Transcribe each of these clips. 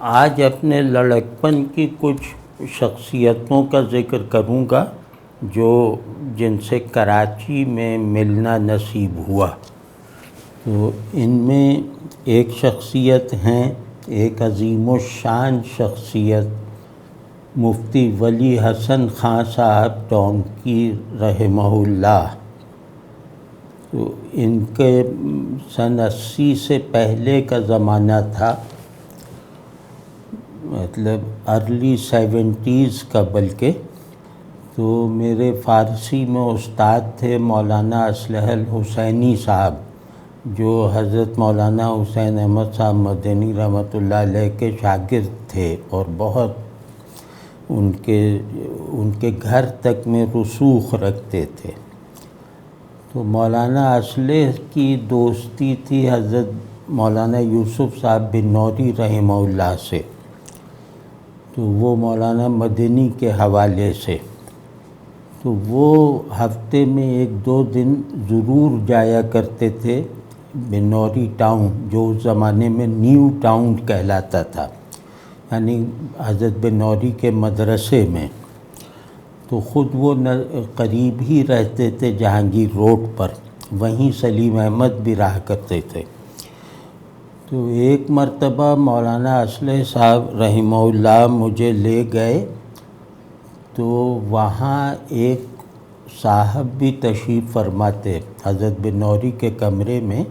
آج اپنے لڑکپن کی کچھ شخصیتوں کا ذکر کروں گا جن سے کراچی میں ملنا نصیب ہوا۔ تو ان میں ایک شخصیت ہیں، ایک عظیم الشان شخصیت مفتی ولی حسن خان صاحب ٹونکی رحمہ اللہ۔ تو ان کے سن 80 سے پہلے کا زمانہ تھا، مطلب ارلی 70s کا، بلکہ تو میرے فارسی میں استاد تھے مولانا اصلح الحسینی صاحب، جو حضرت مولانا حسین احمد صاحب مدنی رحمۃ اللہ علیہ کے شاگرد تھے، اور بہت ان کے گھر تک میں رسوخ رکھتے تھے۔ تو مولانا اصلح کی دوستی تھی حضرت مولانا یوسف صاحب بنوری رحمہ اللہ سے، تو وہ مولانا مدنی کے حوالے سے، تو وہ ہفتے میں 1-2 دن ضرور جایا کرتے تھے بنوری ٹاؤن، جو اس زمانے میں نیو ٹاؤن کہلاتا تھا، یعنی حضرت بنوری کے مدرسے میں۔ تو خود وہ قریب ہی رہتے تھے جہانگیر روڈ پر، وہیں سلیم احمد بھی رہا کرتے تھے۔ تو ایک مرتبہ مولانا اصلح صاحب رحمہ اللہ مجھے لے گئے، تو وہاں ایک صاحب بھی تشریف فرماتے حضرت بنوری کے کمرے میں،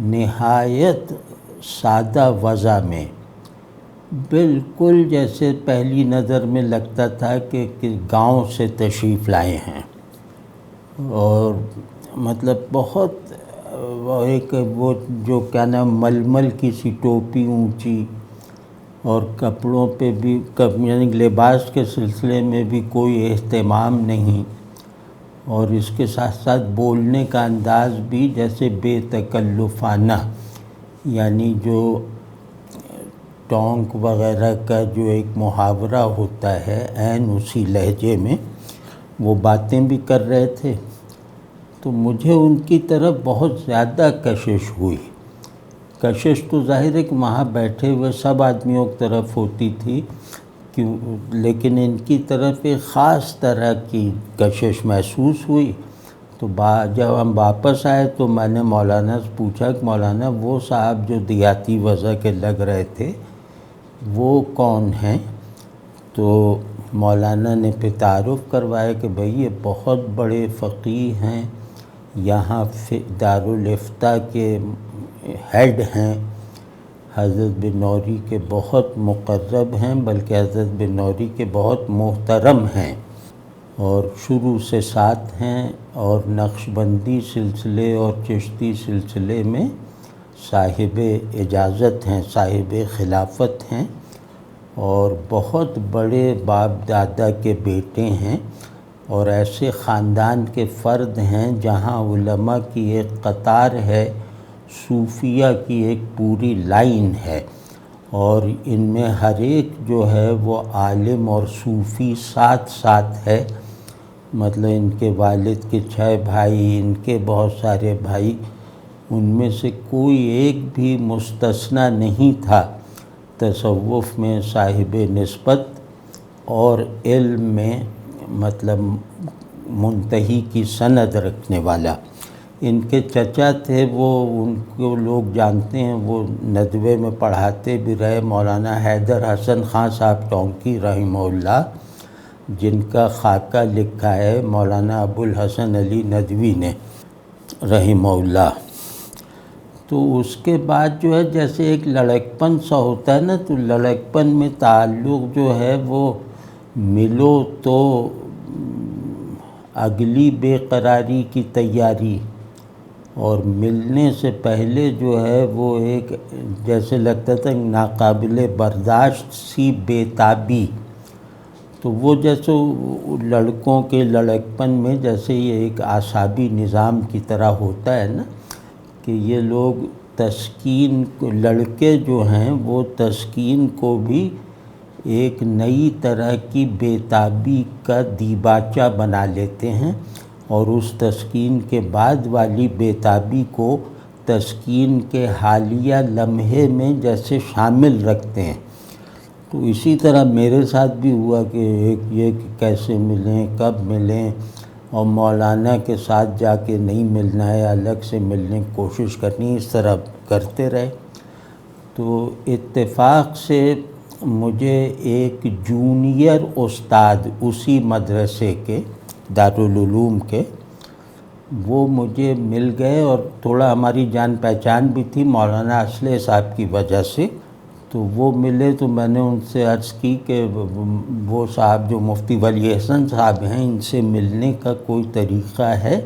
نہایت سادہ وضع میں، بالکل جیسے پہلی نظر میں لگتا تھا کہ گاؤں سے تشریف لائے ہیں، اور مطلب بہت ایک وہ جو کیا نام ململ کی سی ٹوپی اونچی، اور کپڑوں پہ بھی یعنی لباس کے سلسلے میں بھی کوئی اہتمام نہیں، اور اس کے ساتھ ساتھ بولنے کا انداز بھی جیسے بے تکلفانہ، یعنی جو ٹونک وغیرہ کا جو ایک محاورہ ہوتا ہے عین اسی لہجے میں وہ باتیں بھی کر رہے تھے۔ تو مجھے ان کی طرف بہت زیادہ کشش ہوئی۔ کشش تو ظاہر ہے کہ وہاں بیٹھے ہوئے سب آدمیوں کی طرف ہوتی تھی، لیکن ان کی طرف ایک خاص طرح کی کشش محسوس ہوئی۔ تو جب ہم واپس آئے تو میں نے مولانا سے پوچھا کہ مولانا وہ صاحب جو دیہاتی وضع کے لگ رہے تھے وہ کون ہیں؟ تو مولانا نے پھر تعارف کروایا کہ بھئی یہ بہت بڑے فقیہ ہیں، یہاں دارالافتاء کے ہیڈ ہیں، حضرت بنوری کے بہت مقرب ہیں، بلکہ حضرت بنوری کے بہت محترم ہیں، اور شروع سے ساتھ ہیں، اور نقشبندی سلسلے اور چشتی سلسلے میں صاحب اجازت ہیں، صاحب خلافت ہیں، اور بہت بڑے باپ دادا کے بیٹے ہیں، اور ایسے خاندان کے فرد ہیں جہاں علماء کی ایک قطار ہے، صوفیہ کی ایک پوری لائن ہے، اور ان میں ہر ایک جو ہے وہ عالم اور صوفی ساتھ ساتھ ہے۔ مطلب ان کے والد کے 6 بھائی، ان کے بہت سارے بھائی، ان میں سے کوئی ایک بھی مستثنیٰ نہیں تھا تصوف میں صاحب نسبت اور علم میں مطلب منتہی کی سند رکھنے والا۔ ان کے چچا تھے، وہ ان کو لوگ جانتے ہیں، وہ ندوے میں پڑھاتے بھی رہے، مولانا حیدر حسن خان صاحب ٹونکی رحمہ اللہ، جن کا خاکہ لکھا ہے مولانا ابوالحسن علی ندوی نے رحمہ اللہ۔ تو اس کے بعد جو ہے جیسے ایک لڑکپن سا ہوتا ہے نا، تو لڑکپن میں تعلق جو ہے وہ ملو تو اگلی بے قراری کی تیاری، اور ملنے سے پہلے جو ہے وہ ایک جیسے لگتا تھا ناقابل برداشت سی بے تابی۔ تو وہ جیسے لڑکوں کے لڑکپن میں جیسے یہ ایک اعصابی نظام کی طرح ہوتا ہے نا، کہ یہ لوگ تسکین لڑکے جو ہیں وہ تسکین کو بھی ایک نئی طرح کی بے تابی کا دیباچہ بنا لیتے ہیں، اور اس تسکین کے بعد والی بے تابی کو تسکین کے حالیہ لمحے میں جیسے شامل رکھتے ہیں، تو اسی طرح میرے ساتھ بھی ہوا کہ ایک یہ کہ کیسے ملیں، کب ملیں، اور مولانا کے ساتھ جا کے نہیں ملنا ہے، الگ سے ملنے کی کوشش کرنی، اس طرح کرتے رہے۔ تو اتفاق سے مجھے ایک جونیئر استاد اسی مدرسے کے، دارالعلوم کے، وہ مجھے مل گئے، اور تھوڑا ہماری جان پہچان بھی تھی مولانا اصلح صاحب کی وجہ سے۔ تو وہ ملے تو میں نے ان سے عرض کی کہ وہ صاحب جو مفتی ولی احسن صاحب ہیں، ان سے ملنے کا کوئی طریقہ ہے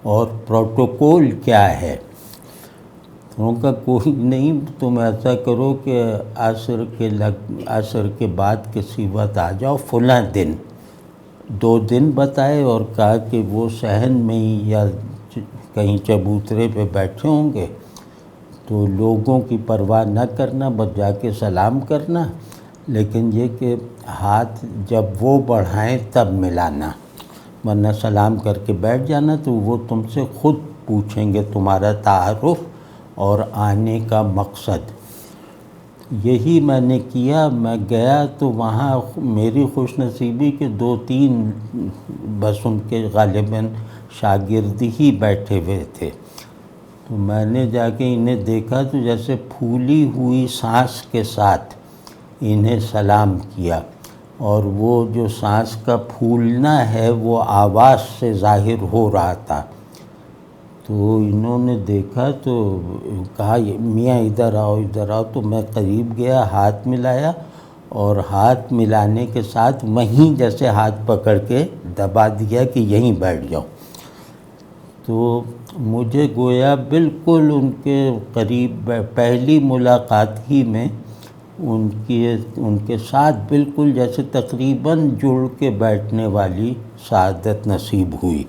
اور پروٹوکول کیا ہے؟ ان کا کوئی نہیں، تم ایسا کرو کہ عصر کے بعد کسی وقت آ جاؤ، فلاں دن۔ 2 دن بتائے اور کہا کہ وہ صحن میں ہی یا کہیں چبوترے پہ بیٹھے ہوں گے، تو لوگوں کی پرواہ نہ کرنا، بس جا کے سلام کرنا، لیکن یہ کہ ہاتھ جب وہ بڑھائیں تب ملانا، ورنہ سلام کر کے بیٹھ جانا، تو وہ تم سے خود پوچھیں گے تمہارا تعارف اور آنے کا مقصد۔ یہی میں نے کیا۔ میں گیا تو وہاں میری خوش نصیبی کہ 2-3 بس ان کے غالباً شاگرد ہی بیٹھے ہوئے تھے۔ تو میں نے جا کے انہیں دیکھا تو جیسے پھولی ہوئی سانس کے ساتھ انہیں سلام کیا، اور وہ جو سانس کا پھولنا ہے وہ آواز سے ظاہر ہو رہا تھا۔ تو انہوں نے دیکھا تو کہا میاں ادھر آؤ ادھر آؤ، تو میں قریب گیا، ہاتھ ملایا، اور ہاتھ ملانے کے ساتھ وہیں جیسے ہاتھ پکڑ کے دبا دیا کہ یہیں بیٹھ جاؤ۔ تو مجھے گویا بالکل ان کے قریب پہلی ملاقات ہی میں ان کے ساتھ بالکل جیسے تقریباً جڑ کے بیٹھنے والی سعادت نصیب ہوئی۔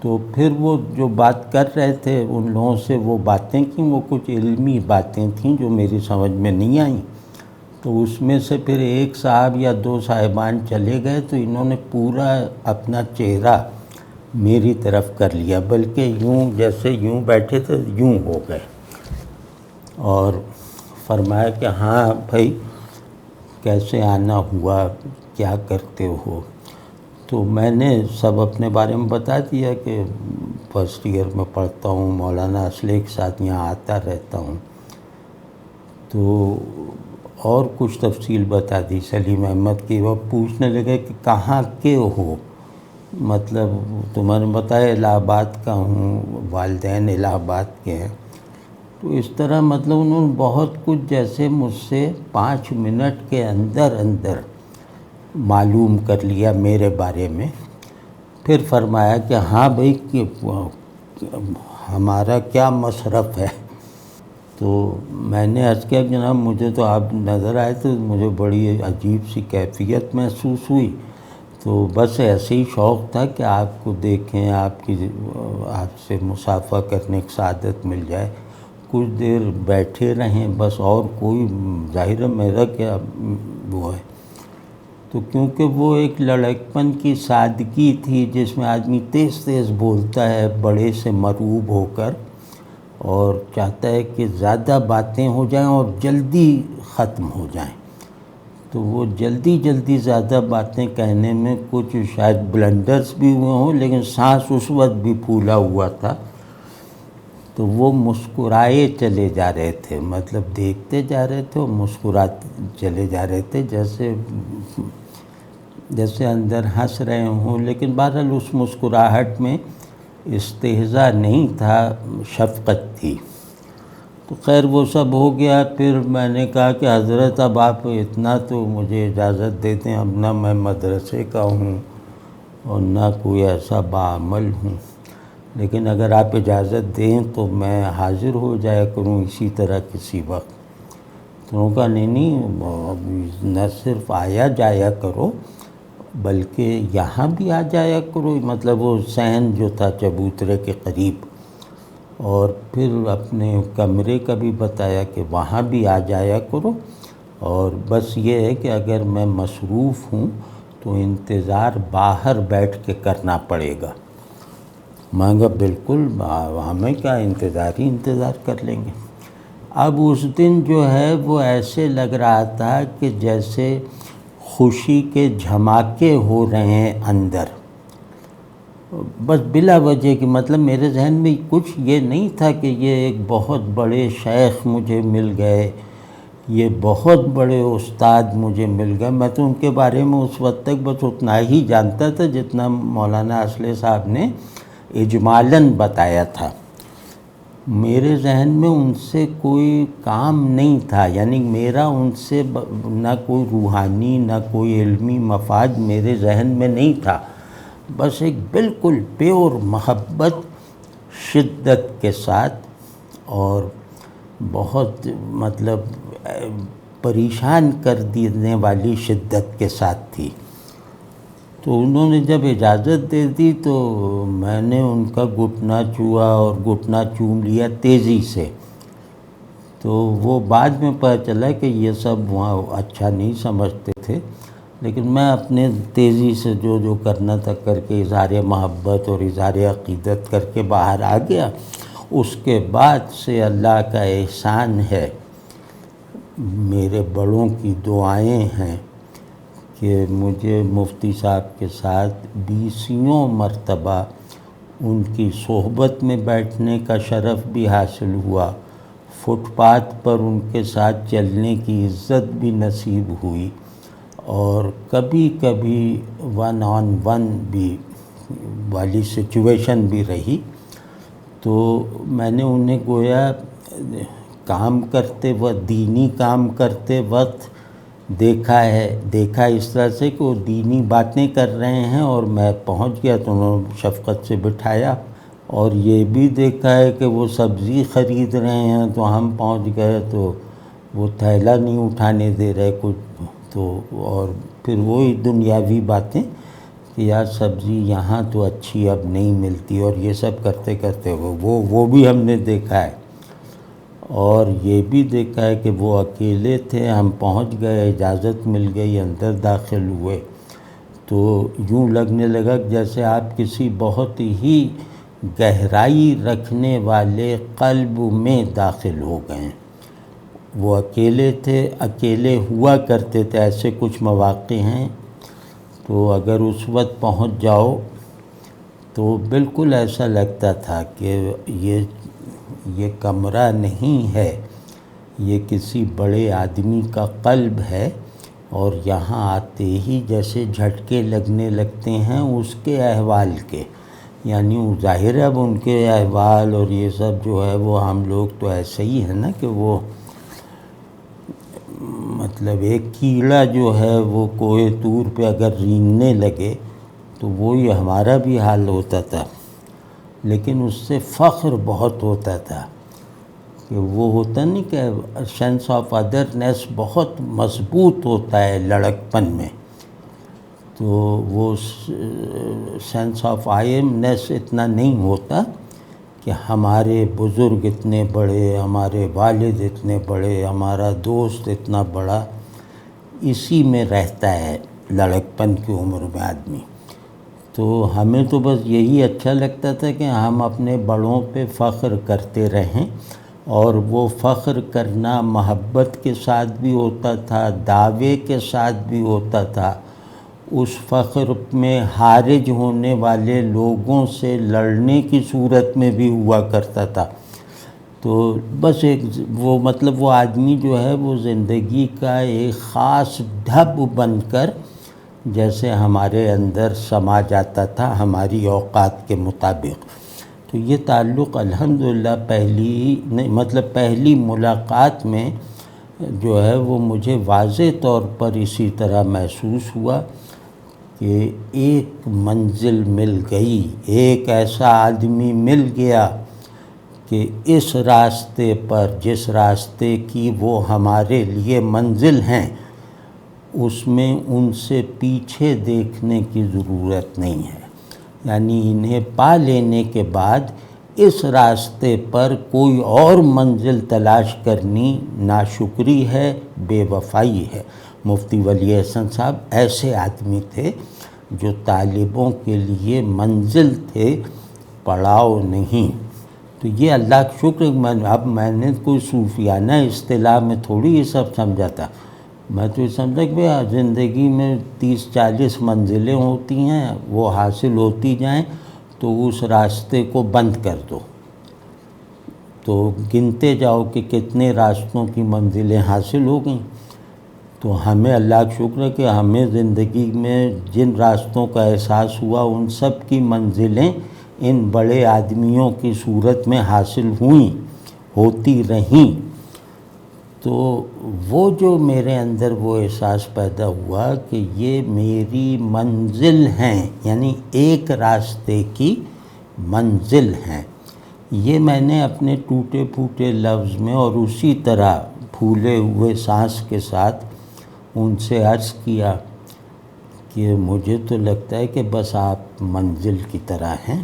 تو پھر وہ جو بات کر رہے تھے ان لوگوں سے وہ باتیں کیں، وہ کچھ علمی باتیں تھیں جو میری سمجھ میں نہیں آئیں۔ تو اس میں سے پھر ایک صاحب یا 2 صاحبان چلے گئے، تو انہوں نے پورا اپنا چہرہ میری طرف کر لیا، بلکہ یوں جیسے یوں بیٹھے تھے یوں ہو گئے، اور فرمایا کہ ہاں بھائی کیسے آنا ہوا، کیا کرتے ہو؟ تو میں نے سب اپنے بارے میں بتا دیا کہ فرسٹ ایئر میں پڑھتا ہوں، مولانا اصلح کے ساتھ یہاں آتا رہتا ہوں۔ تو اور کچھ تفصیل بتا دی سلیم احمد کی۔ وہ پوچھنے لگے کہ کہاں کے ہو، مطلب تو میں نے بتایا الہ آباد کا ہوں، والدین الہ آباد کے ہیں۔ تو اس طرح مطلب انہوں نے بہت کچھ جیسے مجھ سے 5 منٹ کے اندر معلوم کر لیا میرے بارے میں۔ پھر فرمایا کہ ہاں بھائی کہ ہمارا کیا مصرف ہے؟ تو میں نے عرض کیا کہ جناب مجھے تو آپ نظر آئے تو مجھے بڑی عجیب سی کیفیت محسوس ہوئی، تو بس ایسے ہی شوق تھا کہ آپ کو دیکھیں، آپ سے مصافحہ کرنے کی سعادت مل جائے، کچھ دیر بیٹھے رہیں بس، اور کوئی ظاہر ہے میرا کیا وہ ہے۔ تو کیونکہ وہ ایک لڑکپن کی سادگی تھی جس میں آدمی تیز تیز بولتا ہے بڑے سے مرعوب ہو کر، اور چاہتا ہے کہ زیادہ باتیں ہو جائیں اور جلدی ختم ہو جائیں، تو وہ جلدی زیادہ باتیں کہنے میں کچھ شاید بلنڈرز بھی ہوئے ہوں، لیکن سانس اس وقت بھی پھولا ہوا تھا۔ تو وہ مسکرائے چلے جا رہے تھے، مطلب دیکھتے جا رہے تھے اور مسکراتے چلے جا رہے تھے، جیسے اندر ہنس رہے ہوں، لیکن بہرحال اس مسکراہٹ میں استہزاء نہیں تھا، شفقت تھی۔ تو خیر وہ سب ہو گیا۔ پھر میں نے کہا کہ حضرت اب آپ اتنا تو مجھے اجازت دے دیں، اب نہ میں مدرسے کا ہوں اور نہ کوئی ایسا باعمل ہوں، لیکن اگر آپ اجازت دیں تو میں حاضر ہو جایا کروں اسی طرح کسی وقت۔ تو انہوں نے کہا نہیں، نہ صرف آیا جایا کرو بلکہ یہاں بھی آ جایا کرو، مطلب وہ صحن جو تھا چبوترے کے قریب، اور پھر اپنے کمرے کا بھی بتایا کہ وہاں بھی آ جایا کرو، اور بس یہ ہے کہ اگر میں مصروف ہوں تو انتظار باہر بیٹھ کے کرنا پڑے گا۔ میں کہا بالکل، ہمیں کیا، انتظار کر لیں گے۔ اب اس دن جو ہے وہ ایسے لگ رہا تھا کہ جیسے خوشی کے جھماکے ہو رہے ہیں اندر، بس بلا وجہ کی، مطلب میرے ذہن میں کچھ یہ نہیں تھا کہ یہ ایک بہت بڑے شیخ مجھے مل گئے، یہ بہت بڑے استاد مجھے مل گئے۔ میں تو ان کے بارے میں اس وقت تک بس اتنا ہی جانتا تھا جتنا مولانا اصلح صاحب نے اجمالاً بتایا تھا۔ میرے ذہن میں ان سے کوئی کام نہیں تھا، یعنی میرا ان سے نہ کوئی روحانی نہ کوئی علمی مفاد میرے ذہن میں نہیں تھا، بس ایک بالکل پیور محبت، شدت کے ساتھ، اور بہت مطلب پریشان کر دینے والی شدت کے ساتھ تھی۔ تو انہوں نے جب اجازت دے دی تو میں نے ان کا گھٹنا چھوا اور گھٹنا چوم لیا تیزی سے۔ تو وہ بعد میں پتہ چلا کہ یہ سب وہاں اچھا نہیں سمجھتے تھے، لیکن میں اپنے تیزی سے جو کرنا تھا کر کے اظہار محبت اور اظہار عقیدت کر کے باہر آ گیا۔ اس کے بعد سے اللہ کا احسان ہے، میرے بڑوں کی دعائیں ہیں کہ مجھے مفتی صاحب کے ساتھ 20 مرتبہ ان کی صحبت میں بیٹھنے کا شرف بھی حاصل ہوا، فٹ پاتھ پر ان کے ساتھ چلنے کی عزت بھی نصیب ہوئی، اور کبھی کبھی 1 on 1 بھی والی سچویشن بھی رہی۔ تو میں نے انہیں گویا کام کرتے وقت، دینی کام کرتے وقت دیکھا اس طرح سے کہ وہ دینی باتیں کر رہے ہیں اور میں پہنچ گیا تو انہوں نے شفقت سے بٹھایا، اور یہ بھی دیکھا ہے کہ وہ سبزی خرید رہے ہیں تو ہم پہنچ گئے تو وہ تھیلا نہیں اٹھانے دے رہے کچھ، تو اور پھر وہی دنیاوی باتیں کہ یار سبزی یہاں تو اچھی اب نہیں ملتی، اور یہ سب کرتے کرتے وہ بھی ہم نے دیکھا ہے۔ اور یہ بھی دیکھا ہے کہ وہ اکیلے تھے، ہم پہنچ گئے، اجازت مل گئی، اندر داخل ہوئے تو یوں لگنے لگا جیسے آپ کسی بہت ہی گہرائی رکھنے والے قلب میں داخل ہو گئے۔ وہ اکیلے تھے، اکیلے ہوا کرتے تھے، ایسے کچھ مواقع ہیں تو اگر اس وقت پہنچ جاؤ تو بالکل ایسا لگتا تھا کہ یہ کمرہ نہیں ہے، یہ کسی بڑے آدمی کا قلب ہے، اور یہاں آتے ہی جیسے جھٹکے لگنے لگتے ہیں اس کے احوال کے، یعنی ظاہر ہے اب ان کے احوال اور یہ سب جو ہے وہ ہم لوگ تو ایسے ہی ہیں نا کہ وہ مطلب ایک کیڑا جو ہے وہ کوہ طور پہ اگر رینگنے لگے تو وہی ہمارا بھی حال ہوتا تھا، لیکن اس سے فخر بہت ہوتا تھا کہ وہ ہوتا نہیں کہ سینس آف ادرنیس بہت مضبوط ہوتا ہے لڑکپن میں، تو وہ سینس آف آئی ایمنیس اتنا نہیں ہوتا کہ ہمارے بزرگ اتنے بڑے، ہمارے والد اتنے بڑے، ہمارا دوست اتنا بڑا، اسی میں رہتا ہے لڑکپن کی عمر میں آدمی۔ تو ہمیں تو بس یہی اچھا لگتا تھا کہ ہم اپنے بڑوں پہ فخر کرتے رہیں، اور وہ فخر کرنا محبت کے ساتھ بھی ہوتا تھا، دعوے کے ساتھ بھی ہوتا تھا، اس فخر میں حارج ہونے والے لوگوں سے لڑنے کی صورت میں بھی ہوا کرتا تھا۔ تو بس ایک وہ مطلب وہ آدمی جو ہے وہ زندگی کا ایک خاص ڈھب بن کر جیسے ہمارے اندر سما جاتا تھا ہماری اوقات کے مطابق۔ تو یہ تعلق الحمدللہ پہلی ملاقات میں جو ہے وہ مجھے واضح طور پر اسی طرح محسوس ہوا کہ ایک منزل مل گئی، ایک ایسا آدمی مل گیا کہ اس راستے پر، جس راستے کی وہ ہمارے لیے منزل ہیں، اس میں ان سے پیچھے دیکھنے کی ضرورت نہیں ہے، یعنی انہیں پا لینے کے بعد اس راستے پر کوئی اور منزل تلاش کرنی ناشکری ہے، بے وفائی ہے۔ مفتی ولی احسن صاحب ایسے آدمی تھے جو طالبوں کے لیے منزل تھے، پڑاؤ نہیں۔ تو یہ اللہ کا شکر اب میں نے کوئی صوفیانہ اصطلاح میں تھوڑی یہ سب سمجھا تھا. میں تو یہ سمجھا کہ زندگی میں 30-40 منزلیں ہوتی ہیں، وہ حاصل ہوتی جائیں تو اس راستے کو بند کر دو، تو گنتے جاؤ کہ کتنے راستوں کی منزلیں حاصل ہو گئیں. تو ہمیں اللہ کا شکر ہے کہ ہمیں زندگی میں جن راستوں کا احساس ہوا ان سب کی منزلیں ان بڑے آدمیوں کی صورت میں حاصل ہوئیں، ہوتی رہیں. تو وہ جو میرے اندر وہ احساس پیدا ہوا کہ یہ میری منزل ہیں، یعنی ایک راستے کی منزل ہیں. یہ میں نے اپنے ٹوٹے پھوٹے لفظ میں اور اسی طرح پھولے ہوئے سانس کے ساتھ ان سے عرض کیا کہ مجھے تو لگتا ہے کہ بس آپ منزل کی طرح ہیں.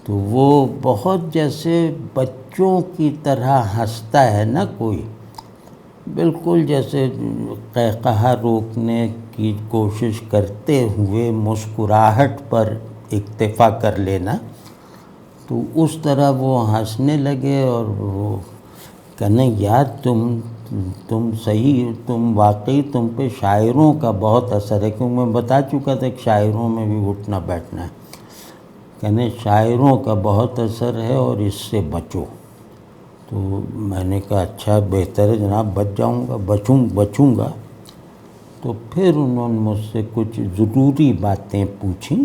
تو وہ بہت جیسے بچوں کی طرح ہنستا ہے نا کوئی، بالکل جیسے قہقہہ روکنے کی کوشش کرتے ہوئے مسکراہٹ پر اکتفا کر لینا، تو اس طرح وہ ہنسنے لگے اور وہ کہنے یار تم صحیح، تم واقعی، تم پہ شاعروں کا بہت اثر ہے، کیونکہ میں بتا چکا تھا کہ شاعروں میں بھی اٹھنا بیٹھنا ہے. کہنے شاعروں کا بہت اثر ہے اور اس سے بچو. تو میں نے کہا اچھا بہتر ہے جناب، بچ جاؤں گا، بچوں گا. تو پھر انہوں نے مجھ سے کچھ ضروری باتیں پوچھیں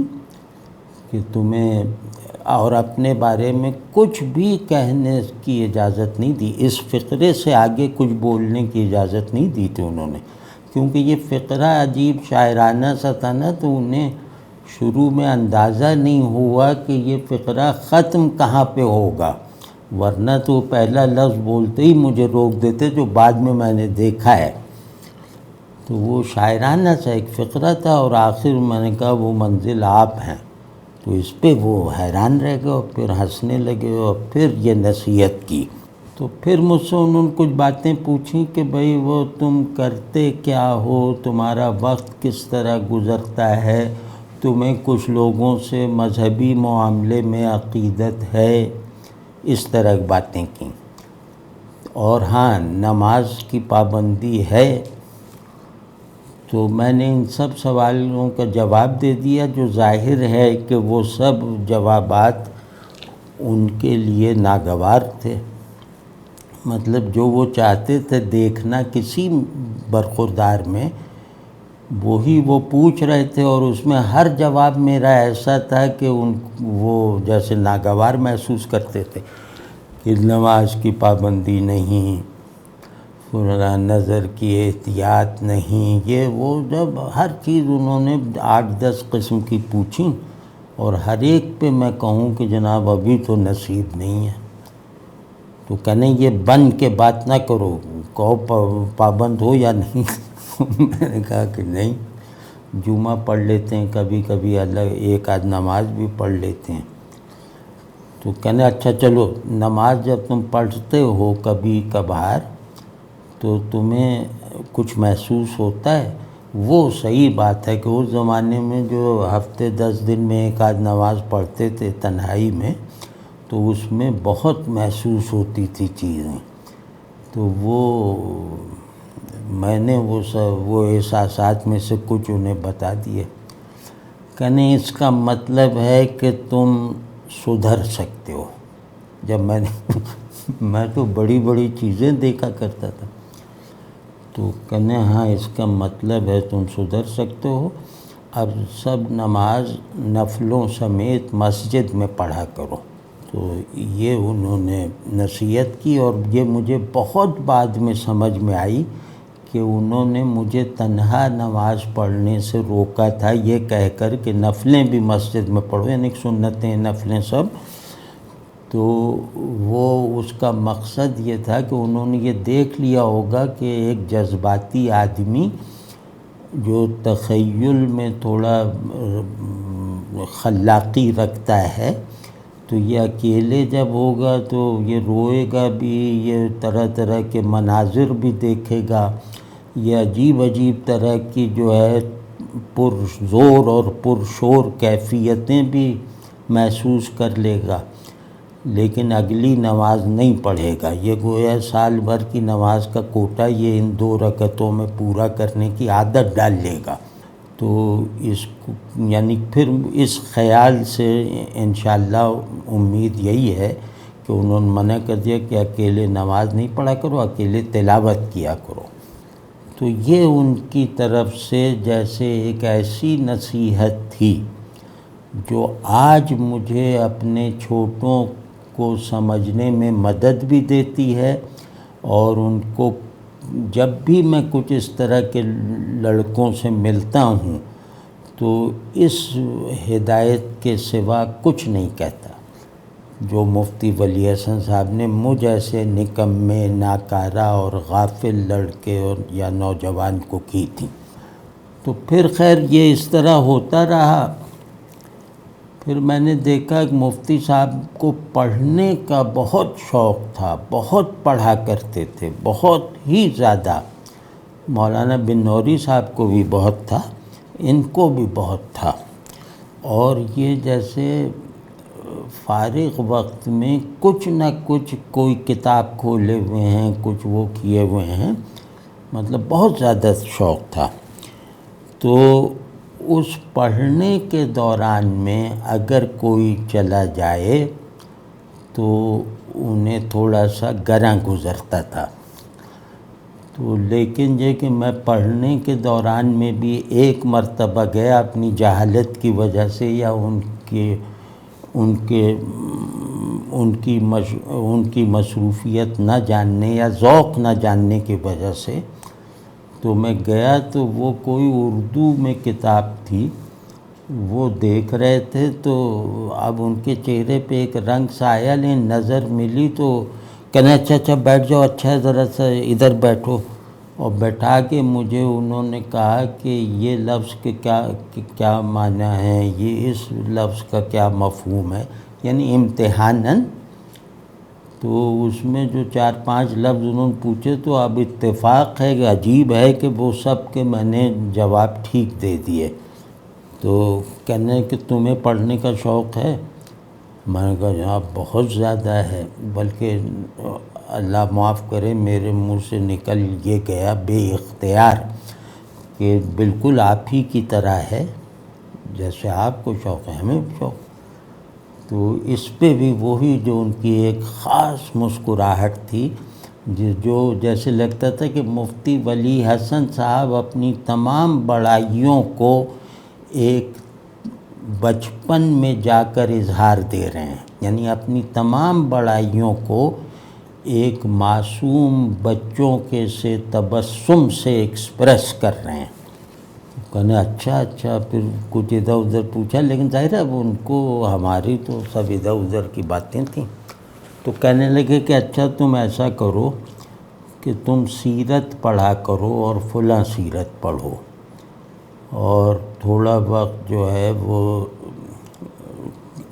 کہ تمہیں، اور اپنے بارے میں کچھ بھی کہنے کی اجازت نہیں دی. اس فقرے سے آگے کچھ بولنے کی اجازت نہیں دی تھی انہوں نے، کیونکہ یہ فقرہ عجیب شاعرانہ سا تھا نا، تو انہیں شروع میں اندازہ نہیں ہوا کہ یہ فقرہ ختم کہاں پہ ہوگا، ورنہ تو پہلا لفظ بولتے ہی مجھے روک دیتے، جو بعد میں نے دیکھا ہے. تو وہ شاعرانہ سا ایک فقرہ تھا، اور آخر میں نے کہا وہ منزل آپ ہیں. تو اس پہ وہ حیران رہ گئے اور پھر ہنسنے لگے اور پھر یہ نصیحت کی. تو پھر مجھ سے انہوں نے کچھ باتیں پوچھیں کہ بھئی وہ تم کرتے کیا ہو، تمہارا وقت کس طرح گزرتا ہے، تمہیں کچھ لوگوں سے مذہبی معاملے میں عقیدت ہے، اس طرح کی باتیں کیں. اور ہاں نماز کی پابندی ہے. تو میں نے ان سب سوالوں کا جواب دے دیا، جو ظاہر ہے کہ وہ سب جوابات ان کے لیے ناگوار تھے. مطلب جو وہ چاہتے تھے دیکھنا کسی برخوردار میں، وہی وہ پوچھ رہے تھے، اور اس میں ہر جواب میرا ایسا تھا کہ وہ جیسے ناگوار محسوس کرتے تھے کہ نماز کی پابندی نہیں، نظر کی احتیاط نہیں، یہ وہ، جب ہر چیز انہوں نے 8-10 قسم کی پوچھیں، اور ہر ایک پہ میں کہوں کہ جناب ابھی تو نصیب نہیں ہے. تو کہنے یہ بن کے بات نہ کرو، کہو پابند ہو یا نہیں. میں نے کہا کہ نہیں، جمعہ پڑھ لیتے ہیں کبھی کبھی، ایک آدھ نماز بھی پڑھ لیتے ہیں. تو کہنے اچھا چلو، نماز جب تم پڑھتے ہو کبھی کبھار تو تمہیں کچھ محسوس ہوتا ہے. وہ صحیح بات ہے کہ اس زمانے میں جو ہفتے 10 دن میں ایک آدھ نماز پڑھتے تھے تنہائی میں، تو اس میں بہت محسوس ہوتی تھی چیزیں. تو وہ میں نے وہ احساسات میں سے کچھ انہیں بتا دیے. کہنے اس کا مطلب ہے کہ تم سدھر سکتے ہو. جب میں تو بڑی بڑی چیزیں دیکھا کرتا تھا. تو کہنے ہاں اس کا مطلب ہے تم سدھر سکتے ہو، اب سب نماز نفلوں سمیت مسجد میں پڑھا کرو. تو یہ انہوں نے نصیحت کی، اور یہ مجھے بہت بعد میں سمجھ میں آئی کہ انہوں نے مجھے تنہا نماز پڑھنے سے روکا تھا، یہ کہہ کر کہ نفلیں بھی مسجد میں پڑھو، یعنی سنتیں نفلیں سب. تو وہ اس کا مقصد یہ تھا کہ انہوں نے یہ دیکھ لیا ہوگا کہ ایک جذباتی آدمی جو تخیل میں تھوڑا خلاقی رکھتا ہے، تو یہ اکیلے جب ہوگا تو یہ روئے گا بھی، یہ طرح طرح کے مناظر بھی دیکھے گا، یہ عجیب عجیب طرح کی جو ہے پرزور اور پرشور کیفیتیں بھی محسوس کر لے گا. لیکن اگلی نماز نہیں پڑھے گا، یہ گویا سال بھر کی نماز کا کوٹا یہ ان 2 رکعتوں میں پورا کرنے کی عادت ڈال لے گا۔ تو اس کو یعنی پھر اس خیال سے انشاءاللہ امید یہی ہے کہ انہوں نے منع کر دیا کہ اکیلے نماز نہیں پڑھا کرو، اکیلے تلاوت کیا کرو۔ تو یہ ان کی طرف سے جیسے ایک ایسی نصیحت تھی جو آج مجھے اپنے چھوٹوں کو سمجھنے میں مدد بھی دیتی ہے، اور ان کو جب بھی میں کچھ اس طرح کے لڑکوں سے ملتا ہوں تو اس ہدایت کے سوا کچھ نہیں کہتا جو مفتی ولی حسن صاحب نے مجھ ایسے نکمے، ناکارہ اور غافل لڑکے اور یا نوجوان کو کی تھی۔ تو پھر خیر یہ اس طرح ہوتا رہا۔ پھر میں نے دیکھا کہ مفتی صاحب کو پڑھنے کا بہت شوق تھا، بہت پڑھا کرتے تھے، بہت ہی زیادہ۔ مولانا بن نوری صاحب کو بھی بہت تھا، ان کو بھی بہت تھا۔ اور یہ جیسے فارغ وقت میں کچھ نہ کچھ کوئی کتاب کھولے ہوئے ہیں، کچھ وہ کیے ہوئے ہیں، مطلب بہت زیادہ شوق تھا۔ تو اس پڑھنے کے دوران میں اگر کوئی چلا جائے تو انہیں تھوڑا سا گراں گزرتا تھا۔ تو لیکن یہ کہ میں پڑھنے کے دوران میں بھی ایک مرتبہ گیا اپنی جہالت کی وجہ سے یا ان کی مصروفیت نہ جاننے یا ذوق نہ جاننے کی وجہ سے، تو میں گیا تو وہ کوئی اردو میں کتاب تھی، وہ دیکھ رہے تھے۔ تو اب ان کے چہرے پہ ایک رنگ سا آیا، لیکن نظر ملی تو کہنا اچھا بیٹھ جاؤ، اچھا ذرا سا ادھر بیٹھو، اور بیٹھا کے مجھے انہوں نے کہا کہ یہ لفظ کے کیا معنی ہے، یہ اس لفظ کا کیا مفہوم ہے، یعنی امتحاناً۔ تو اس میں جو 4-5 لفظ انہوں نے پوچھے تو اب اتفاق ہے کہ عجیب ہے کہ وہ سب کے میں نے جواب ٹھیک دے دیے۔ تو کہنے کہ تمہیں پڑھنے کا شوق ہے؟ میں نے کہا جناب بہت زیادہ ہے، بلکہ اللہ معاف کرے میرے منہ سے نکل یہ گیا بے اختیار کہ بالکل آپ ہی کی طرح ہے، جیسے آپ کو شوق ہے ہمیں بھی شوق۔ تو اس پہ بھی وہی جو ان کی ایک خاص مسکراہٹ تھی، جو جیسے لگتا تھا کہ مفتی ولی حسن صاحب اپنی تمام بڑائیوں کو ایک بچپن میں جا کر اظہار دے رہے ہیں، یعنی اپنی تمام بڑائیوں کو ایک معصوم بچوں کے سے تبسم سے ایکسپریس کر رہے ہیں۔ کہنے اچھا پھر کچھ ادھر ادھر پوچھا، لیکن ظاہر ہے وہ ان کو ہماری تو سب ادھر ادھر کی باتیں تھیں۔ تو کہنے لگے کہ اچھا تم ایسا کرو کہ تم سیرت پڑھا کرو اور فلاں سیرت پڑھو، اور تھوڑا وقت جو ہے وہ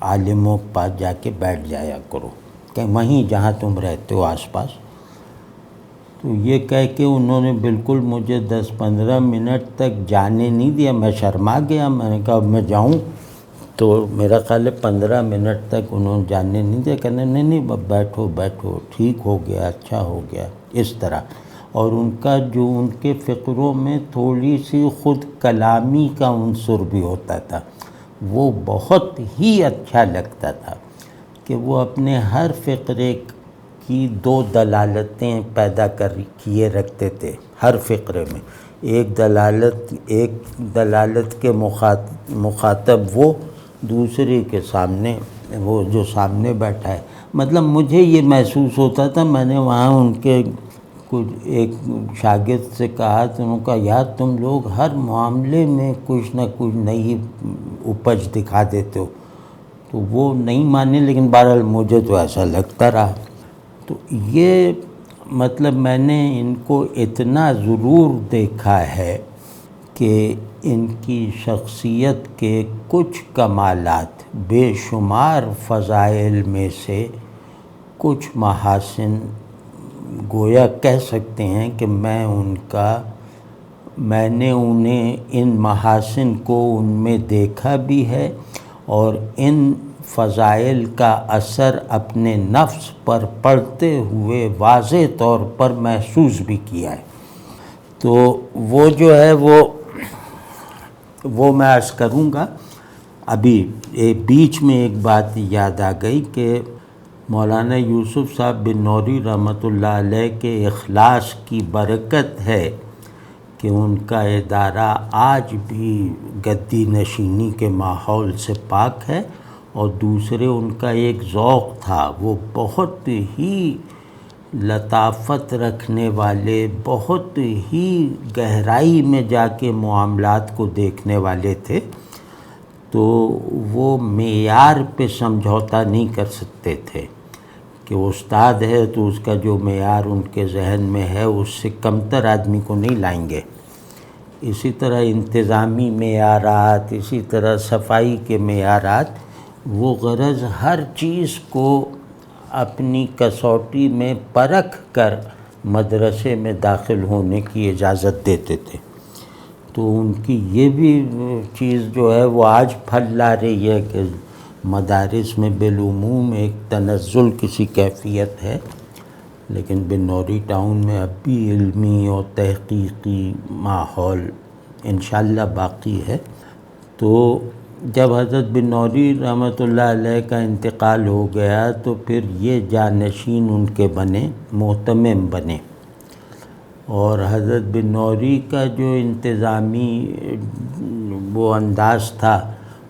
عالموں کے پاس جا کے بیٹھ جایا کرو، کہ وہیں جہاں تم رہتے ہو آس پاس۔ تو یہ کہہ کے انہوں نے بالکل مجھے 10-15 منٹ تک جانے نہیں دیا۔ میں شرما گیا، میں نے کہا اب میں جاؤں، تو میرا خیال ہے 15 منٹ تک انہوں نے جانے نہیں دیا، کہنے نہیں بیٹھو ٹھیک ہو گیا، اچھا ہو گیا، اس طرح۔ اور ان کا جو ان کے فقروں میں تھوڑی سی خود کلامی کا عنصر بھی ہوتا تھا، وہ بہت ہی اچھا لگتا تھا کہ وہ اپنے ہر فقرے کی 2 دلالتیں پیدا کیے رکھتے تھے ہر فقرے میں۔ ایک دلالت کے مخاطب وہ، دوسرے کے سامنے وہ جو سامنے بیٹھا ہے۔ مطلب مجھے یہ محسوس ہوتا تھا، میں نے وہاں ان کے کچھ ایک شاگرد سے کہا تو انہوں نے کہا یار تم لوگ ہر معاملے میں کچھ نہ کچھ نئی اپج دکھا دیتے ہو، تو وہ نہیں مانے، لیکن بہرحال مجھے تو ایسا لگتا رہا۔ تو یہ مطلب میں نے ان کو اتنا ضرور دیکھا ہے کہ ان کی شخصیت کے کچھ کمالات، بے شمار فضائل میں سے کچھ محاسن گویا کہہ سکتے ہیں کہ میں نے انہیں ان محاسن کو ان میں دیکھا بھی ہے، اور ان فضائل کا اثر اپنے نفس پر پڑتے ہوئے واضح طور پر محسوس بھی کیا ہے۔ تو وہ جو ہے وہ میں عرض کروں گا۔ ابھی بیچ میں ایک بات یاد آ گئی کہ مولانا یوسف صاحب بن نوری رحمۃ اللہ علیہ کے اخلاص کی برکت ہے کہ ان کا ادارہ آج بھی گدی نشینی کے ماحول سے پاک ہے، اور دوسرے ان کا ایک ذوق تھا، وہ بہت ہی لطافت رکھنے والے، بہت ہی گہرائی میں جا کے معاملات کو دیکھنے والے تھے۔ تو وہ معیار پہ سمجھوتا نہیں کر سکتے تھے کہ استاد ہے تو اس کا جو معیار ان کے ذہن میں ہے اس سے کمتر آدمی کو نہیں لائیں گے۔ اسی طرح انتظامی معیارات، اسی طرح صفائی کے معیارات، وہ غرض ہر چیز کو اپنی کسوٹی میں پرکھ کر مدرسے میں داخل ہونے کی اجازت دیتے تھے۔ تو ان کی یہ بھی چیز جو ہے وہ آج پھل لا رہی ہے کہ مدارس میں بالعموم ایک تنزل کسی کیفیت ہے، لیکن بن نوری ٹاؤن میں اب بھی علمی اور تحقیقی ماحول انشاءاللہ باقی ہے۔ تو جب حضرت بن نوری رحمۃ اللہ علیہ کا انتقال ہو گیا تو پھر یہ جانشین ان کے بنے، محتمم بنے، اور حضرت بن نوری کا جو انتظامی وہ انداز تھا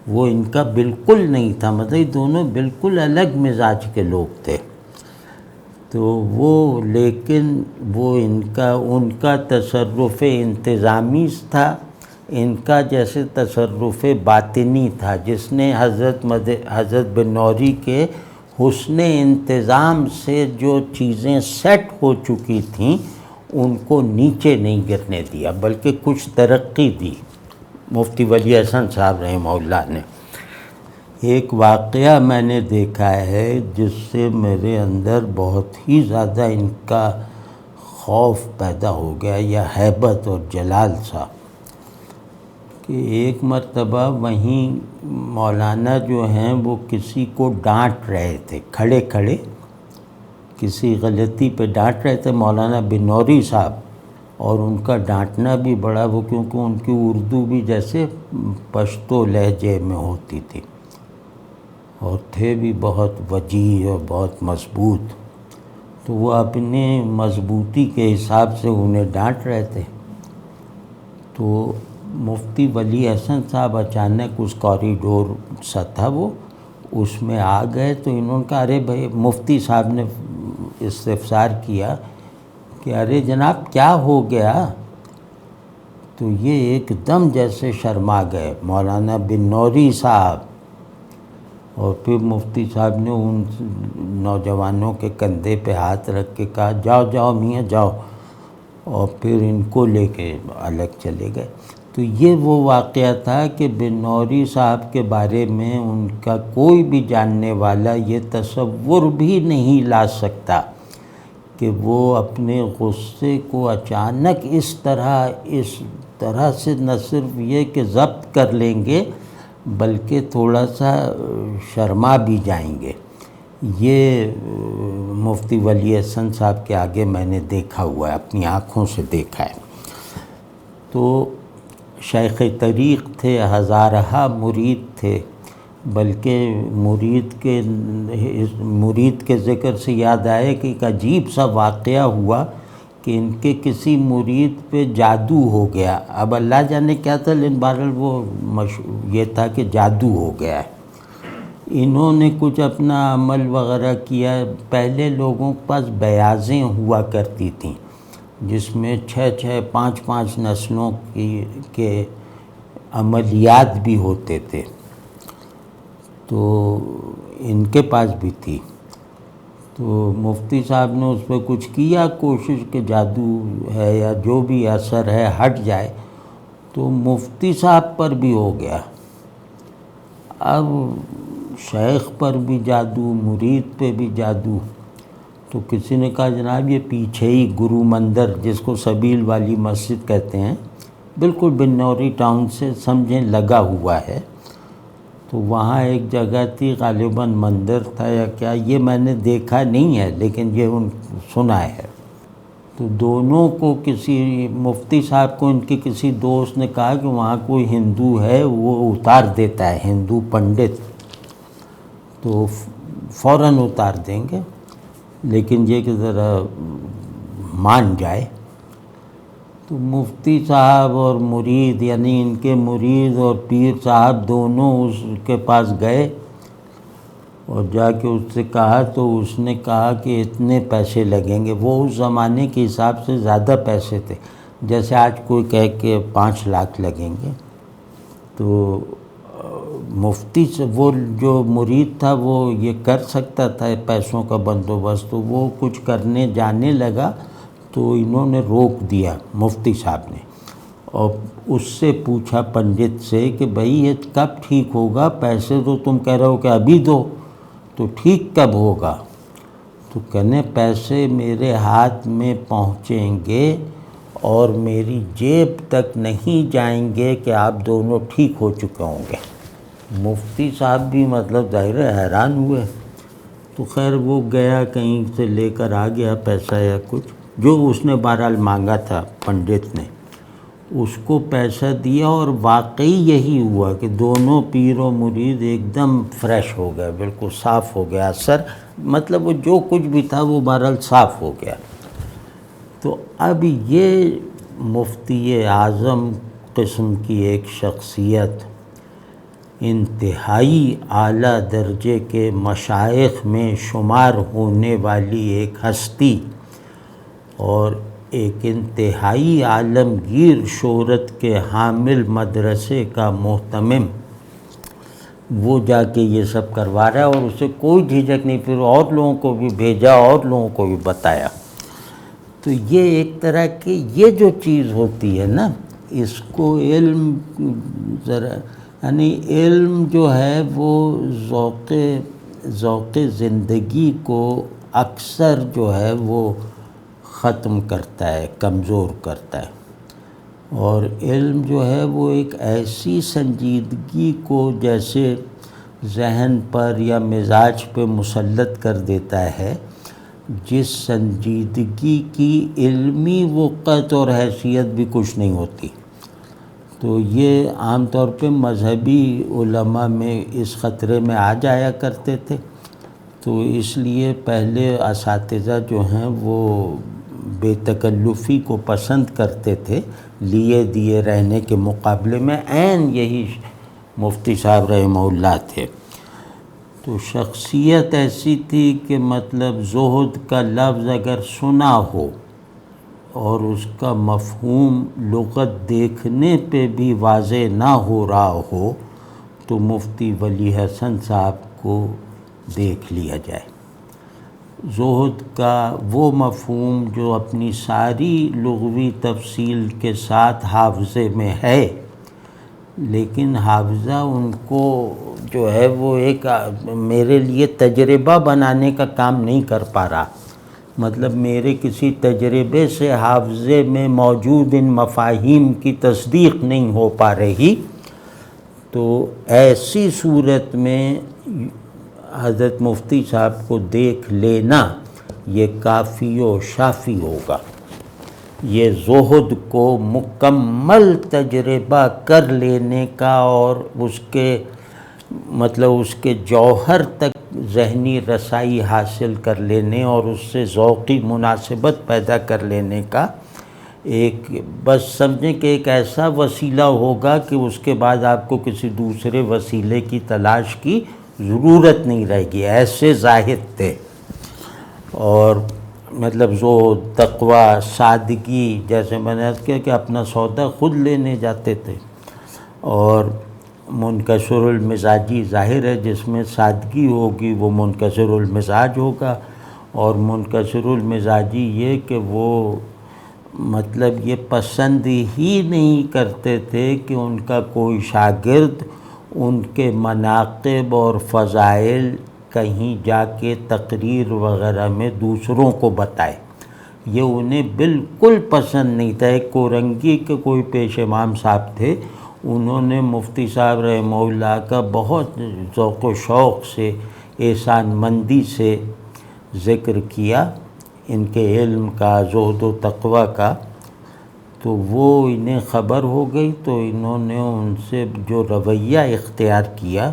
وہ ان کا بالکل نہیں تھا، مطلب دونوں بالکل الگ مزاج کے لوگ تھے۔ تو وہ لیکن وہ ان کا تصرف انتظامی تھا، ان کا جیسے تصرف باطنی تھا، جس نے حضرت بن نوری کے حسن انتظام سے جو چیزیں سیٹ ہو چکی تھیں ان کو نیچے نہیں گرنے دیا، بلکہ کچھ ترقی دی۔ مفتی ولی حسن صاحب رحمہ اللہ نے ایک واقعہ میں نے دیکھا ہے جس سے میرے اندر بہت ہی زیادہ ان کا خوف پیدا ہو گیا، یا ہیبت اور جلال سا، کہ ایک مرتبہ وہیں مولانا جو ہیں وہ کسی کو ڈانٹ رہے تھے، کھڑے کھڑے کسی غلطی پہ ڈانٹ رہے تھے مولانا بن نوری صاحب، اور ان کا ڈانٹنا بھی بڑا وہ، کیونکہ ان کی اردو بھی جیسے پشتو لہجے میں ہوتی تھی، اور تھے بھی بہت وجیح اور بہت مضبوط، تو وہ اپنے مضبوطی کے حساب سے انہیں ڈانٹ رہے تھے۔ تو مفتی ولی حسن صاحب اچانک اس کوریڈور سا تھا وہ، اس میں آ گئے، تو انہوں نے کہا ارے بھائی، مفتی صاحب نے استفسار کیا کہ ارے جناب کیا ہو گیا؟ تو یہ ایک دم جیسے شرما گئے مولانا بن نوری صاحب، اور پھر مفتی صاحب نے ان نوجوانوں کے کندھے پہ ہاتھ رکھ کے کہا جاؤ جاؤ میاں جاؤ، اور پھر ان کو لے کے الگ چلے گئے۔ تو یہ وہ واقعہ تھا کہ بن نوری صاحب کے بارے میں ان کا کوئی بھی جاننے والا یہ تصور بھی نہیں لا سکتا کہ وہ اپنے غصے کو اچانک اس طرح سے نہ صرف یہ کہ ضبط کر لیں گے بلکہ تھوڑا سا شرما بھی جائیں گے۔ یہ مفتی ولی حسن صاحب کے آگے میں نے دیکھا ہوا ہے، اپنی آنکھوں سے دیکھا ہے۔ تو شیخ طریق تھے، ہزارہ مرید تھے، بلکہ مرید کے ذکر سے یاد آئے کہ ایک عجیب سا واقعہ ہوا کہ ان کے کسی مرید پہ جادو ہو گیا۔ اب اللہ جانے کیا تھا، لیکن بہرحال وہ یہ تھا کہ جادو ہو گیا ہے۔ انہوں نے کچھ اپنا عمل وغیرہ کیا۔ پہلے لوگوں کے پاس بیاضیں ہوا کرتی تھیں جس میں 6 5 نسلوں کے عملیات بھی ہوتے تھے، تو ان کے پاس بھی تھی۔ تو مفتی صاحب نے اس پہ کچھ کیا کوشش کہ جادو ہے یا جو بھی اثر ہے ہٹ جائے، تو مفتی صاحب پر بھی ہو گیا۔ اب شیخ پر بھی جادو، مرید پہ بھی جادو۔ تو کسی نے کہا جناب یہ پیچھے ہی گرو مندر، جس کو سبیل والی مسجد کہتے ہیں، بالکل بن نوری ٹاؤن سے سمجھیں لگا ہوا ہے۔ تو وہاں ایک جگہ تھی، غالباً مندر تھا یا کیا، یہ میں نے دیکھا نہیں ہے لیکن یہ سنا ہے۔ تو دونوں کو کسی مفتی صاحب کو ان کے کسی دوست نے کہا کہ وہاں کوئی ہندو ہے، وہ اتار دیتا ہے، ہندو پنڈت، تو فوراً اتار دیں گے، لیکن یہ کہ ذرا مان جائے۔ تو مفتی صاحب اور مرید، یعنی ان کے مرید اور پیر صاحب دونوں اس کے پاس گئے اور جا کے اس سے کہا، تو اس نے کہا کہ اتنے پیسے لگیں گے۔ وہ اس زمانے کے حساب سے زیادہ پیسے تھے، جیسے آج کوئی کہے کہ 5 لاکھ لگیں گے۔ تو مفتی سے وہ جو مرید تھا وہ یہ کر سکتا تھا پیسوں کا بندوبست، تو وہ کچھ کرنے جانے لگا تو انہوں نے روک دیا مفتی صاحب نے، اور اس سے پوچھا پنڈت سے کہ بھئی یہ کب ٹھیک ہوگا، پیسے تو تم کہہ رہے ہو کہ ابھی دو، تو ٹھیک کب ہوگا؟ تو کہنے پیسے میرے ہاتھ میں پہنچیں گے اور میری جیب تک نہیں جائیں گے کہ آپ دونوں ٹھیک ہو چکے ہوں گے۔ مفتی صاحب بھی مطلب ظاہر حیران ہوئے۔ تو خیر وہ گیا، کہیں سے لے کر آ گیا پیسہ یا کچھ، جو اس نے بہرحال مانگا تھا پنڈت نے، اس کو پیسہ دیا، اور واقعی یہی ہوا کہ دونوں پیر و مرید ایک دم فریش ہو گئے، بالکل صاف ہو گیا، اثر مطلب وہ جو کچھ بھی تھا وہ بہرحال صاف ہو گیا۔ تو اب یہ مفتی اعظم قسم کی ایک شخصیت، انتہائی اعلیٰ درجے کے مشائخ میں شمار ہونے والی ایک ہستی اور ایک انتہائی عالمگیر شہرت کے حامل مدرسے کا محتمم، وہ جا کے یہ سب کروا رہا ہے، اور اسے کوئی جھجک نہیں، پھر اور لوگوں کو بھی بھیجا، اور لوگوں کو بھی بتایا۔ تو یہ ایک طرح کی یہ جو چیز ہوتی ہے نا، اس کو علم ذرا، یعنی علم جو ہے وہ ذوق زندگی کو اکثر جو ہے وہ ختم کرتا ہے، کمزور کرتا ہے، اور علم جو ہے وہ ایک ایسی سنجیدگی کو جیسے ذہن پر یا مزاج پہ مسلط کر دیتا ہے، جس سنجیدگی کی علمی وقت اور حیثیت بھی کچھ نہیں ہوتی۔ تو یہ عام طور پہ مذہبی علماء میں اس خطرے میں آ جایا کرتے تھے، تو اس لیے پہلے اساتذہ جو ہیں وہ بے تکلفی کو پسند کرتے تھے لیے دیے رہنے کے مقابلے میں، عین یہی مفتی صاحب رحمہ اللہ تھے۔ تو شخصیت ایسی تھی کہ مطلب زہد کا لفظ اگر سنا ہو اور اس کا مفہوم لغت دیکھنے پہ بھی واضح نہ ہو رہا ہو تو مفتی ولی حسن صاحب کو دیکھ لیا جائے۔ زہد کا وہ مفہوم جو اپنی ساری لغوی تفصیل کے ساتھ حافظے میں ہے، لیکن حافظہ ان کو جو ہے وہ ایک میرے لیے تجربہ بنانے کا کام نہیں کر پا رہا، مطلب میرے کسی تجربے سے حافظے میں موجود ان مفاہیم کی تصدیق نہیں ہو پا رہی، تو ایسی صورت میں حضرت مفتی صاحب کو دیکھ لینا یہ کافی و شافی ہوگا۔ یہ زہد کو مکمل تجربہ کر لینے کا اور اس کے مطلب اس کے جوہر تک ذہنی رسائی حاصل کر لینے اور اس سے ذوقی مناسبت پیدا کر لینے کا ایک، بس سمجھیں کہ ایک ایسا وسیلہ ہوگا کہ اس کے بعد آپ کو کسی دوسرے وسیلے کی تلاش کی ضرورت نہیں رہے گی، ایسے زاہد تھے۔ اور مطلب زہد، تقوی، سادگی، جیسے میں نے عرض کیا کہ اپنا سودا خود لینے جاتے تھے، اور منکسر المزاجی ظاہر ہے جس میں سادگی ہوگی وہ منکسر المزاج ہوگا، اور منکسر المزاجی یہ کہ وہ مطلب یہ پسند ہی نہیں کرتے تھے کہ ان کا کوئی شاگرد ان کے مناقب اور فضائل کہیں جا کے تقریر وغیرہ میں دوسروں کو بتائے، یہ انہیں بالکل پسند نہیں تھا۔ ایک کورنگی کے کوئی پیش امام صاحب تھے، انہوں نے مفتی صاحب رحمہ اللہ کا بہت ذوق و شوق سے، احسان مندی سے ذکر کیا، ان کے علم کا، زہد و تقوی کا، تو وہ انہیں خبر ہو گئی، تو انہوں نے ان سے جو رویہ اختیار کیا،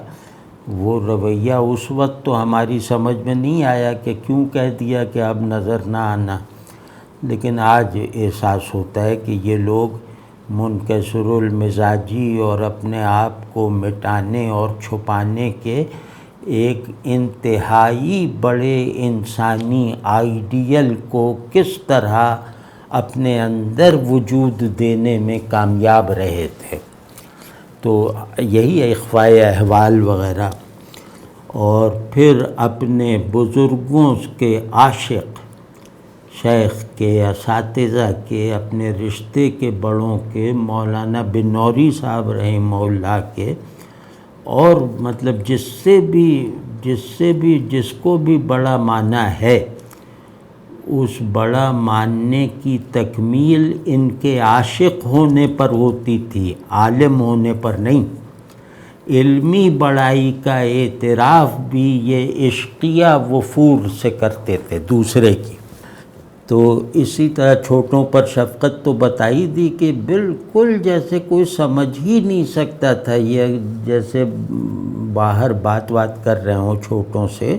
وہ رویہ اس وقت تو ہماری سمجھ میں نہیں آیا کہ کیوں کہہ دیا کہ اب نظر نہ آنا، لیکن آج احساس ہوتا ہے کہ یہ لوگ منکسر المزاجی اور اپنے آپ کو مٹانے اور چھپانے کے ایک انتہائی بڑے انسانی آئیڈیل کو کس طرح اپنے اندر وجود دینے میں کامیاب رہے تھے۔ تو یہی اخفائے احوال وغیرہ، اور پھر اپنے بزرگوں کے عاشق، شیخ کے، اساتذہ کے، اپنے رشتے کے بڑوں کے، مولانا بنوری صاحب رحمہ اللہ کے، اور مطلب جس کو بھی بڑا مانا ہے، اس بڑا ماننے کی تکمیل ان کے عاشق ہونے پر ہوتی تھی، عالم ہونے پر نہیں۔ علمی بڑائی کا اعتراف بھی یہ عشقیہ وفور سے کرتے تھے دوسرے کی۔ تو اسی طرح چھوٹوں پر شفقت تو بتائی دی کہ بالکل جیسے کوئی سمجھ ہی نہیں سکتا تھا، یہ جیسے باہر بات کر رہے ہوں چھوٹوں سے،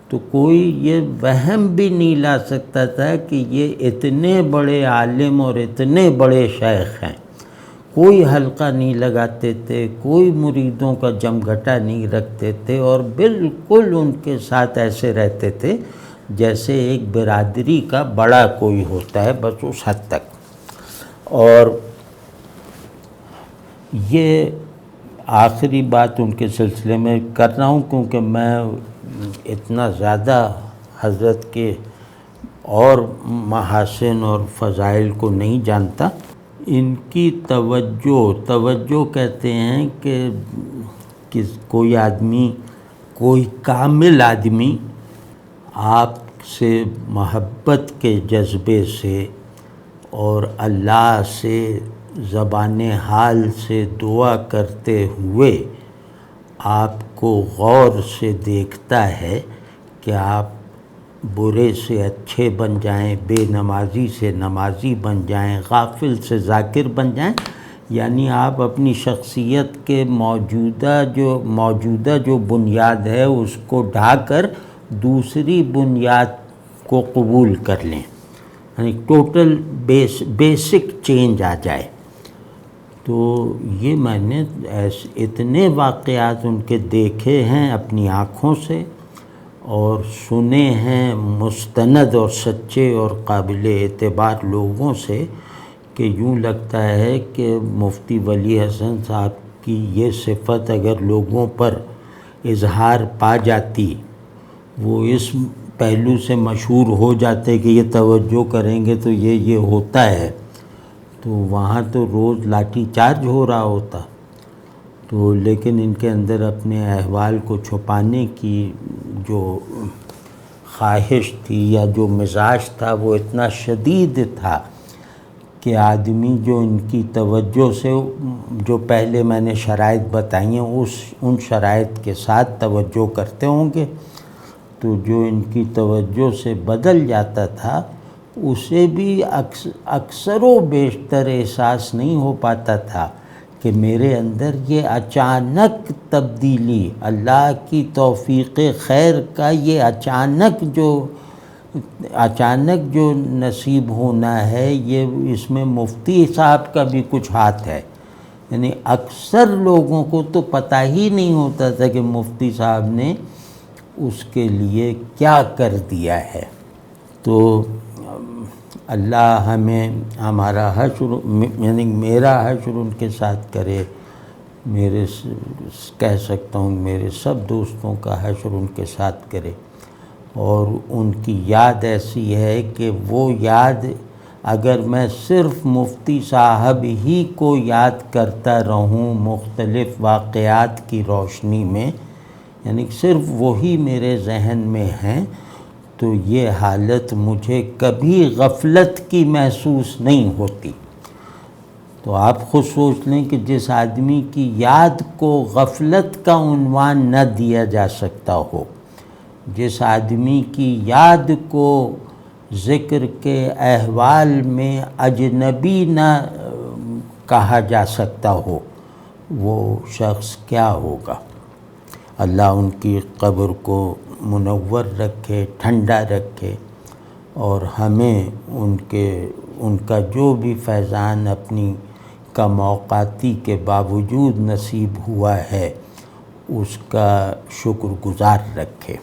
تو کوئی یہ وہم بھی نہیں لا سکتا تھا کہ یہ اتنے بڑے عالم اور اتنے بڑے شیخ ہیں۔ کوئی حلقہ نہیں لگاتے تھے، کوئی مریدوں کا جمگھٹا نہیں رکھتے تھے، اور بالکل ان کے ساتھ ایسے رہتے تھے جیسے ایک برادری کا بڑا کوئی ہوتا ہے، بس اس حد تک۔ اور یہ آخری بات ان کے سلسلے میں کر رہا ہوں، کیونکہ میں اتنا زیادہ حضرت کے اور محاسن اور فضائل کو نہیں جانتا۔ ان کی توجہ کہتے ہیں کہ کوئی آدمی، کوئی کامل آدمی آپ سے محبت کے جذبے سے اور اللہ سے زبان حال سے دعا کرتے ہوئے آپ کو غور سے دیکھتا ہے کہ آپ برے سے اچھے بن جائیں، بے نمازی سے نمازی بن جائیں، غافل سے ذاکر بن جائیں، یعنی آپ اپنی شخصیت کے موجودہ جو بنیاد ہے اس کو ڈھا کر دوسری بنیاد کو قبول کر لیں، یعنی ٹوٹل بیسک چینج آ جائے۔ تو یہ میں نے اتنے واقعات ان کے دیکھے ہیں اپنی آنکھوں سے، اور سنے ہیں مستند اور سچے اور قابل اعتبار لوگوں سے، کہ یوں لگتا ہے کہ مفتی ولی حسن صاحب کی یہ صفت اگر لوگوں پر اظہار پا جاتی، وہ اس پہلو سے مشہور ہو جاتے کہ یہ توجہ کریں گے تو یہ ہوتا ہے، تو وہاں تو روز لاٹھی چارج ہو رہا ہوتا۔ تو لیکن ان کے اندر اپنے احوال کو چھپانے کی جو خواہش تھی یا جو مزاج تھا وہ اتنا شدید تھا کہ آدمی جو ان کی توجہ سے، جو پہلے میں نے شرائط بتائی ہیں، ان شرائط کے ساتھ توجہ کرتے ہوں گے، تو جو ان کی توجہ سے بدل جاتا تھا اسے بھی اکثر و بیشتر احساس نہیں ہو پاتا تھا کہ میرے اندر یہ اچانک تبدیلی، اللہ کی توفیق خیر کا یہ اچانک جو نصیب ہونا ہے، یہ اس میں مفتی صاحب کا بھی کچھ ہاتھ ہے۔ یعنی اکثر لوگوں کو تو پتہ ہی نہیں ہوتا تھا کہ مفتی صاحب نے اس کے لیے کیا کر دیا ہے۔ تو اللہ ہمیں ہمارا حشر، یعنی میرا حشر ان کے ساتھ کرے، کہہ سکتا ہوں میرے سب دوستوں کا حشر ان کے ساتھ کرے، اور ان کی یاد ایسی ہے کہ وہ یاد اگر میں صرف مفتی صاحب ہی کو یاد کرتا رہوں مختلف واقعات کی روشنی میں، یعنی صرف وہی میرے ذہن میں ہیں، تو یہ حالت مجھے کبھی غفلت کی محسوس نہیں ہوتی۔ تو آپ خود سوچ لیں کہ جس آدمی کی یاد کو غفلت کا عنوان نہ دیا جا سکتا ہو، جس آدمی کی یاد کو ذکر کے احوال میں اجنبی نہ کہا جا سکتا ہو، وہ شخص کیا ہوگا؟ اللہ ان کی قبر کو منور رکھے، ٹھنڈا رکھے، اور ہمیں ان کا جو بھی فیضان اپنی کم اوقاتی کے باوجود نصیب ہوا ہے اس کا شکر گزار رکھے۔